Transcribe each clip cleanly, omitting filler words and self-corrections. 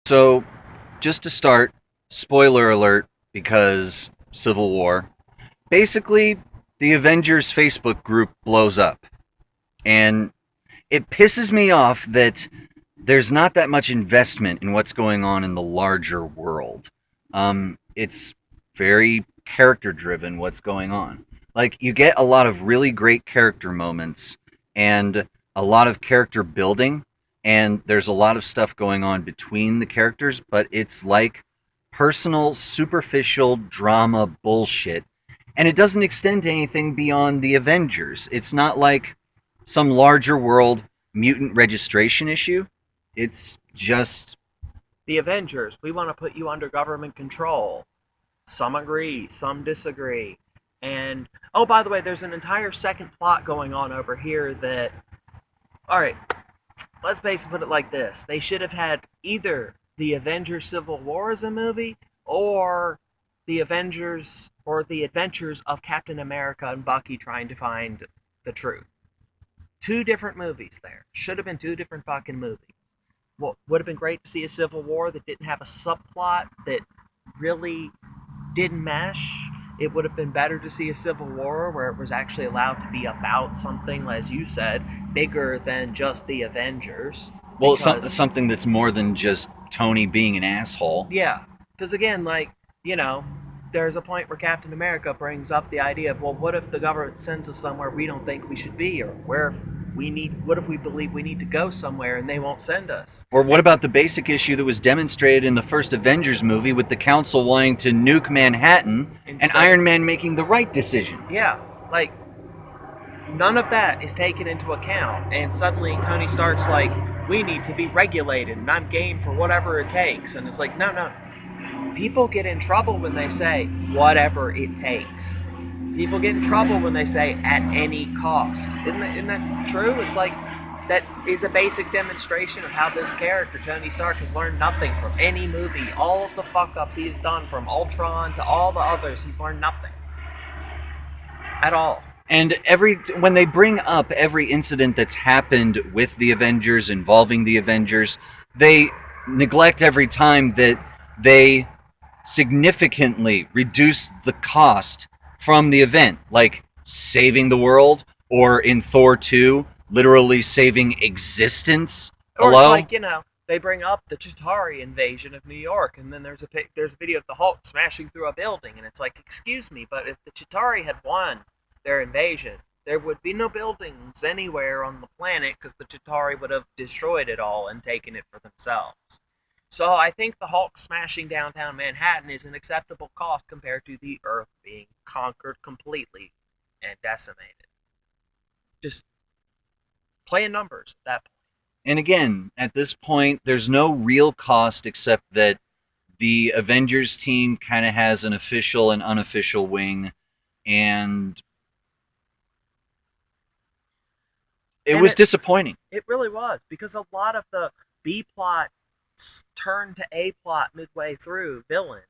So, just to start, spoiler alert because Civil War. Basically, the Avengers Facebook group blows up. And it pisses me off that there's not that much investment in what's going on in the larger world. It's very character driven what's going on. Like, you get a lot of really great character moments and a lot of character building, and there's a lot of stuff going on between the characters, but it's like personal, superficial drama bullshit. And it doesn't extend to anything beyond the Avengers. It's not like some larger world mutant registration issue. It's just The Avengers, we want to put you under government control. Some agree, some disagree. And, oh, by the way, there's an entire second plot going on over here that, all right, let's basically put it like this. They should have had either the Avengers Civil War as a movie or the Avengers or the Adventures of Captain America and Bucky trying to find the truth. Two different movies there. Should have been two different fucking movies. What would have been great to see a Civil War that didn't have a subplot that really didn't mesh. It would have been better to see a Civil War where it was actually allowed to be about something, as you said, bigger than just the Avengers. well, Because, something that's more than just Tony being an asshole. yeah, because again, like, you know, there's a point where Captain America brings up the idea of, well, what if the government sends us somewhere we don't think we should be, or what if we believe we need to go somewhere and they won't send us? Or what about the basic issue that was demonstrated in the first Avengers movie with the Council wanting to nuke Manhattan and Instead of, Iron Man making the right decision? yeah, like, none of that is taken into account, and suddenly Tony Stark's like, we need to be regulated and I'm game for whatever it takes. And it's like, no, no, people get in trouble when they say whatever it takes. People get in trouble when they say at any cost. Isn't that true? It's like, that is a basic demonstration of how this character Tony Stark has learned nothing from any movie. All of the fuck ups he has done, from Ultron to all the others, he's learned nothing at all. And when they bring up every incident that's happened with the Avengers involving the Avengers, they neglect every time that they significantly reduce the cost from the event, like saving the world, or in Thor 2, literally saving existence. Or it's Hello? like, they bring up the Chitauri invasion of New York, and then there's a video of the Hulk smashing through a building, and it's like, excuse me, but if the Chitauri had won their invasion, there would be no buildings anywhere on the planet because the Chitauri would have destroyed it all and taken it for themselves. So I think the Hulk smashing downtown Manhattan is an acceptable cost compared to the Earth being conquered completely and decimated. Just playing numbers at that point. And again, at this point, there's no real cost except that the Avengers team kind of has an official and unofficial wing, and it And was disappointing. it really was, because a lot of the B plot turned to A plot midway through. Villain,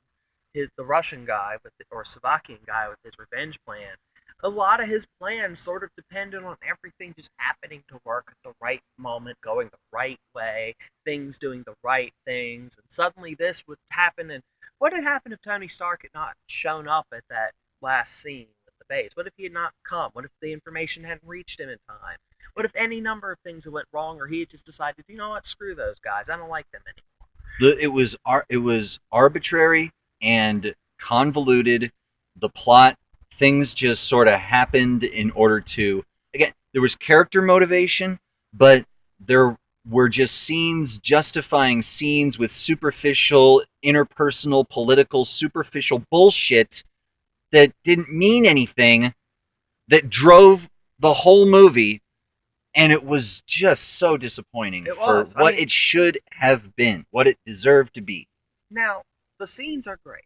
the Russian guy or Slovakian guy with his revenge plan. A lot of his plans sort of depended on everything just happening to work at the right moment, going the right way, things doing the right things, and suddenly this would happen. And what had happened if Tony Stark had not shown up at that last scene with the base? What if he had not come? What if the information hadn't reached him in time? What if any number of things had went wrong, or he had just decided, you know what, screw those guys, I don't like them anymore. It was arbitrary and convoluted. The plot, things just sort of happened in order to, again, there was character motivation, but there were just scenes justifying scenes with superficial interpersonal political superficial bullshit that didn't mean anything, that drove the whole movie, and it was just so disappointing It for was. I what mean, it should have been, what it deserved to be. now, the scenes are great.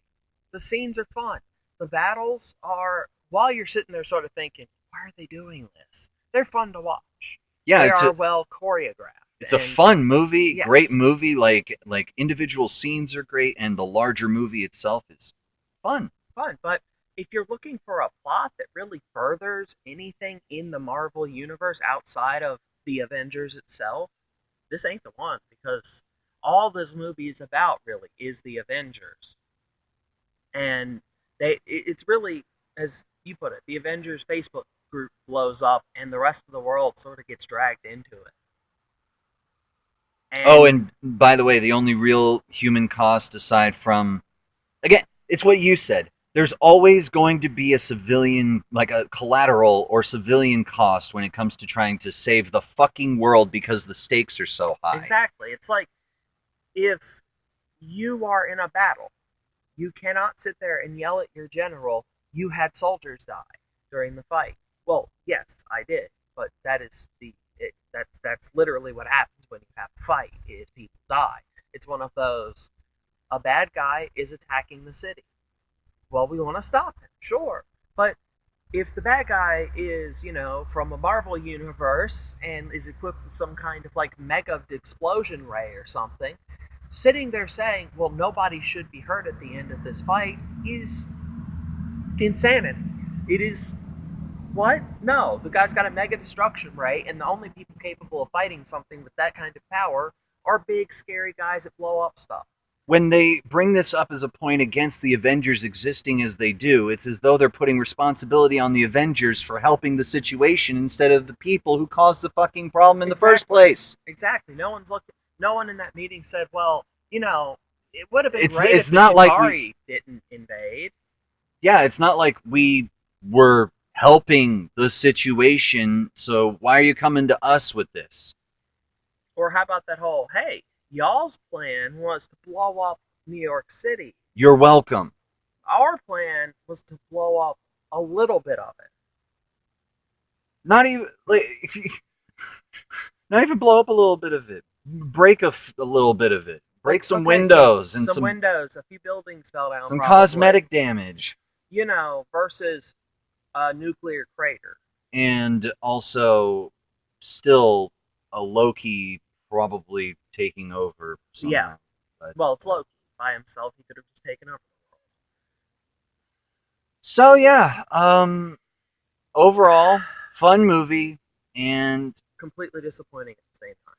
The scenes are fun. The battles are, while you're sitting there sort of thinking, why are they doing this? They're fun to watch. Yeah, They it's are a well choreographed. it's a And fun movie, great yes, movie. Like individual scenes are great, and the larger movie itself is fun. fun. But if you're looking for a plot that really furthers anything in the Marvel universe outside of the Avengers itself, this ain't the one, because all this movie is about really is the Avengers. And it's really, as you put it, the Avengers Facebook group blows up and the rest of the world sort of gets dragged into it. Oh, And and by the way, the only real human cost aside from, again, it's what you said. There's always going to be a civilian, like a collateral or civilian cost when it comes to trying to save the fucking world because the stakes are so high. exactly, it's like if you are in a battle, you cannot sit there and yell at your general, "You had soldiers die during the fight." Well, yes, I did, but that's literally what happens when you have a fight: is people die. It's one of those. A bad guy is attacking the city. Well, we want to stop him, sure, but if the bad guy is, from a Marvel universe and is equipped with some kind of like mega explosion ray or something, sitting there saying, well, nobody should be hurt at the end of this fight is insanity. It is what? No, the guy's got a mega destruction ray, and the only people capable of fighting something with that kind of power are big, scary guys that blow up stuff. When they bring this up as a point against the Avengers existing as they do, it's as though they're putting responsibility on the Avengers for helping the situation instead of the people who caused the fucking problem in the first place. Exactly. No one's looking. No one in that meeting said, "Well, it would have been It's- great it's if not the like Chitauri didn't invade." Yeah, it's not like we were helping the situation, so why are you coming to us with this? Or how about that whole, "Hey, y'all's plan was to blow up New York City. You're welcome. Our plan was to blow up a little bit of it." Not even like, not even blow up a little bit of it. Break a little bit of it. Break some Okay, windows and some windows. A few buildings fell down. some probably. cosmetic damage. Versus a nuclear crater. And also still a Loki probably taking over somehow. Yeah. But, Well, it's Loki by himself. He could have just taken over the world. so yeah, overall fun movie and Completely disappointing at the same time.